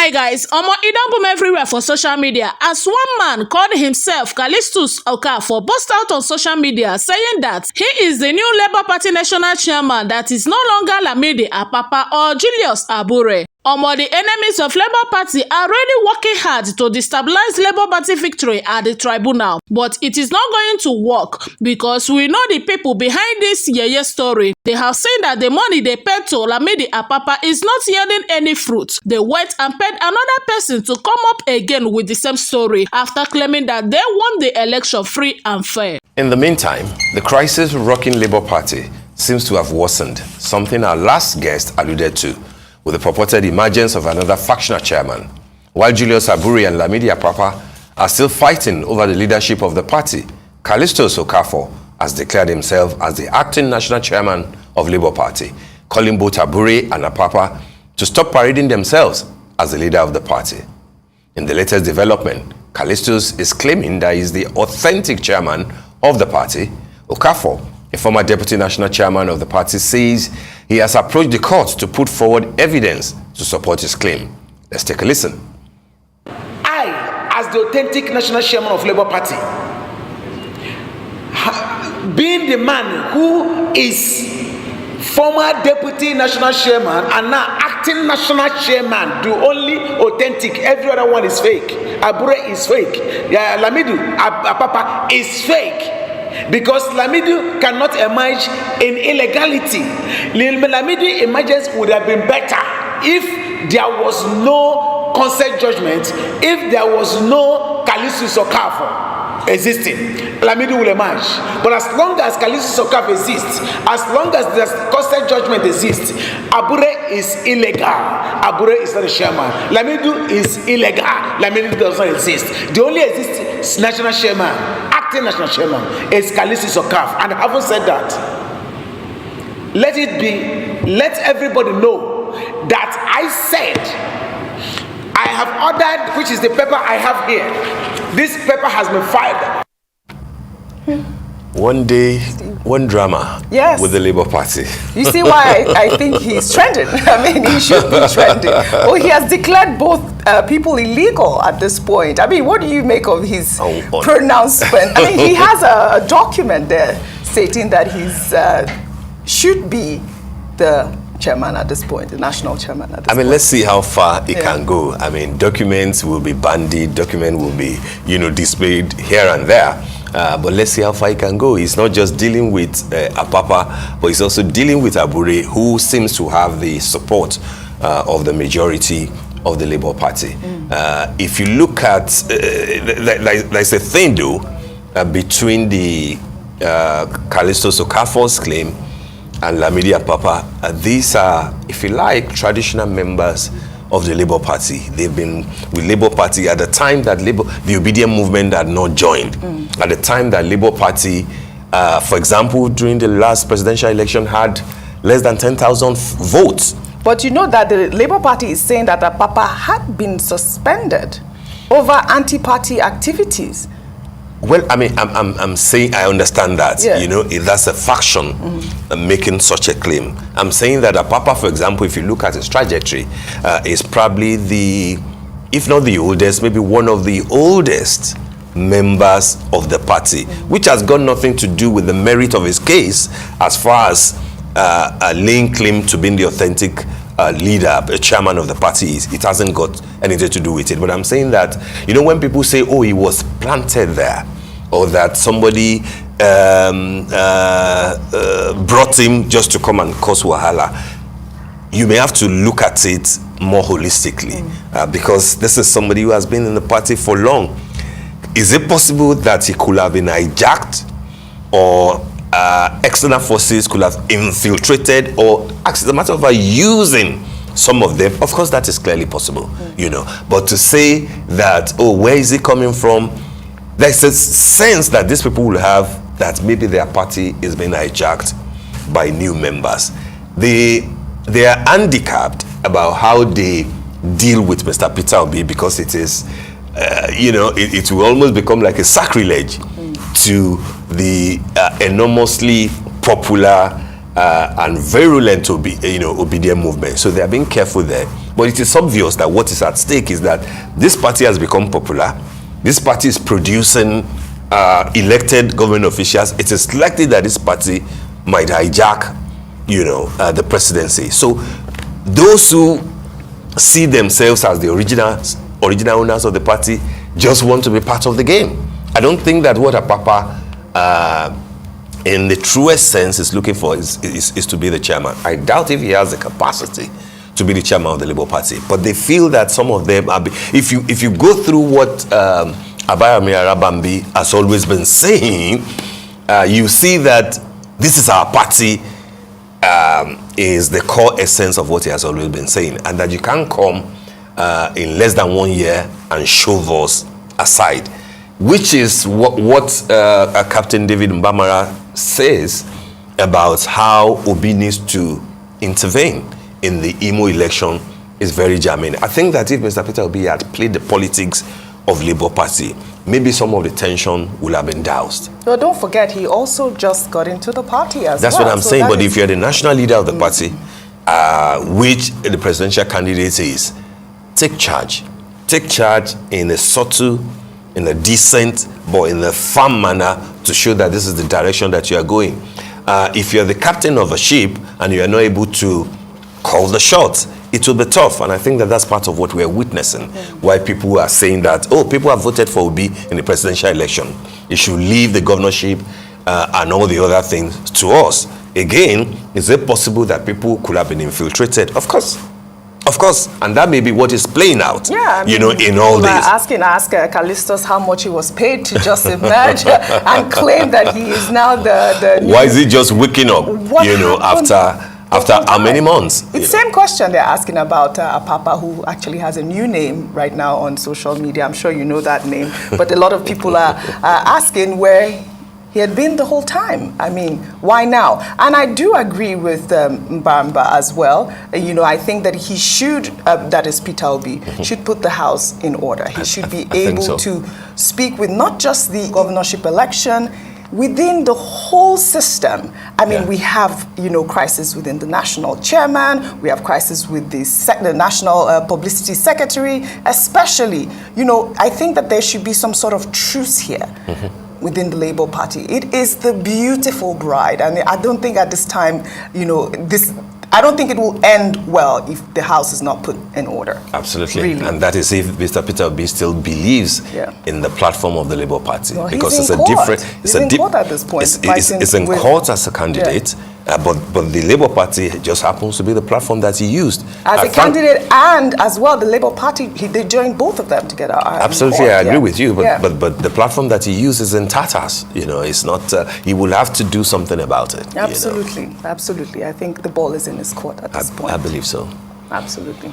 Hi guys, it don't boom everywhere for social media as one man called himself Calistus Okafor burst out on social media saying that he is the new Labour Party national chairman that is no longer Lamidi, Apapa or Julius Abure. The enemies of Labour Party are already working hard to destabilize Labour Party victory at the tribunal. But it is not going to work because we know the people behind this yeye story. They have seen that the money they paid to Lamidi Apapa is not yielding any fruit. They went and paid another person to come up again with the same story after claiming that they won the election free and fair. In the meantime, the crisis rocking Labour Party seems to have worsened, something our last guest alluded to, with the purported emergence of another factional chairman. While Julius Abure and Lamidi Apapa are still fighting over the leadership of the party, Calistus Okafor has declared himself as the acting national chairman of Labour Party, calling both Abure and Apapa to stop parading themselves as the leader of the party. In the latest development, Calistus is claiming that he is the authentic chairman of the party. Okafor, a former deputy national chairman of the party, says he has approached the court to put forward evidence to support his claim. Let's take a listen. I, as the authentic national chairman of Labour Party, being the man who is former deputy national chairman and now acting national chairman, the only authentic, every other one is fake. Abure is fake. Lamidi Apapa is fake. Because Lamidi cannot emerge in illegality. Lamidi emergence would have been better if there was no consent judgment, if there was no Calistus Okafor existing. Lamidi will emerge. But as long as Calistus Okafor exists, as long as the consent judgment exists, Abure is illegal. Abure is not a chairman. Lamidi is illegal. Lamidi does not exist. The only exists national chairman, acting national chairman, is Calistus Okafor. And I haven't said that. Let it be, let everybody know that I said, I have ordered, which is the paper I have here. This paper has been filed. One day, one drama with the Labour Party. You see why I think he's trending. I mean, he should be trending. Well, he has declared both people illegal at this point. I mean, what do you make of his pronouncement? I mean, he has a document there stating that he's should be the chairman at this point, the national chairman at this point. Let's see how far it can go. I mean, documents will be bandied, documents will be, displayed here and there. But let's see how far it can go. He's not just dealing with Apapa, but he's also dealing with Abure, who seems to have the support of the majority of the Labour Party. If you look at, there's a thing though, between the Calistus Okafor's claim and Lamidi Apapa. These are, if you like, traditional members of the Labour Party. They've been with Labour Party at the time that the obedient movement had not joined. At the time that Labour Party, for example, during the last presidential election, had less than 10,000 votes. But you know that the Labour Party is saying that Apapa had been suspended over anti-party activities. Well, I mean, I'm saying I understand that, that's a faction making such a claim. I'm saying that Apapa, for example, if you look at his trajectory, is probably if not the oldest, maybe one of the oldest members of the party, which has got nothing to do with the merit of his case as far as laying claim to being the authentic leader, a chairman of the party is. It hasn't got anything to do with it. But I'm saying that, when people say, oh, he was planted there, or that somebody brought him just to come and cause wahala, you may have to look at it more holistically, because this is somebody who has been in the party for long. Is it possible that he could have been hijacked, or external forces could have infiltrated, or as a matter of fact using some of them? Of course, that is clearly possible, But to say that, oh, where is he coming from? There's a sense that these people will have that maybe their party is being hijacked by new members. They are handicapped about how they deal with Mr. Peter Obi, because it is, it will almost become like a sacrilege to the enormously popular and virulent obedient movement. So they are being careful there. But it is obvious that what is at stake is that this party has become popular. This party is producing elected government officials. It is likely that this party might hijack, the presidency. So those who see themselves as the original owners of the party just want to be part of the game. I don't think that what Apapa, in the truest sense, is looking for is to be the chairman. I doubt if he has the capacity to be the chairman of the Labour Party. But they feel that some of them are. If you go through what Abure has always been saying, you see that this is our party. Is the core essence of what he has always been saying, and that you can't come in less than 1 year and shove us aside, which is what Captain David Mbamara says about how Obi needs to intervene in the Imo election is very germane. I think that if Mr. Peter Obi had played the politics of Labour Party, maybe some of the tension would have been doused. Well, don't forget, he also just got into the party as well. That's what I'm saying. But if you're the national leader of the party, which the presidential candidate is, take charge. Take charge in a subtle, in a decent, but in a firm manner to show that this is the direction that you are going. If you're the captain of a ship and you are not able to call the shots, it will be tough. And I think that that's part of what we're witnessing. Why people are saying that, people have voted for Obi in the presidential election. It should leave the governorship and all the other things to us. Again, is it possible that people could have been infiltrated? Of course. Of course, and that may be what is playing out, in all this. Ask Calistus how much he was paid to just emerge and claim that he is now the Why is he just waking up, after how many months? It's the same question they're asking about Apapa, who actually has a new name right now on social media. I'm sure you know that name, but a lot of people are asking where he had been the whole time. I mean, why now? And I do agree with Mbamba as well. I think that he should, that is Peter Obi, should put the house in order. He should be able to speak with not just the governorship election, within the whole system. I mean, we have, crisis within the national chairman, we have crisis with the national publicity secretary, especially, I think that there should be some sort of truce here. Within the Labour Party. It is the beautiful bride. I mean, I don't think at this time, I don't think it will end well if the house is not put in order. Absolutely. Really. And that is if Mr. Peter Obi still believes in the platform of the Labour Party. No, because he's it's in a court. different... He's in court at this point. It's in court as a candidate, but the Labour Party just happens to be the platform that he used. As a candidate and as well, the Labour Party, they joined both of them together. Absolutely, I agree with you, but the platform that he used is in tatters. It's not... he will have to do something about it. Absolutely, absolutely. I think the ball is in his court at this point. I believe so. Absolutely.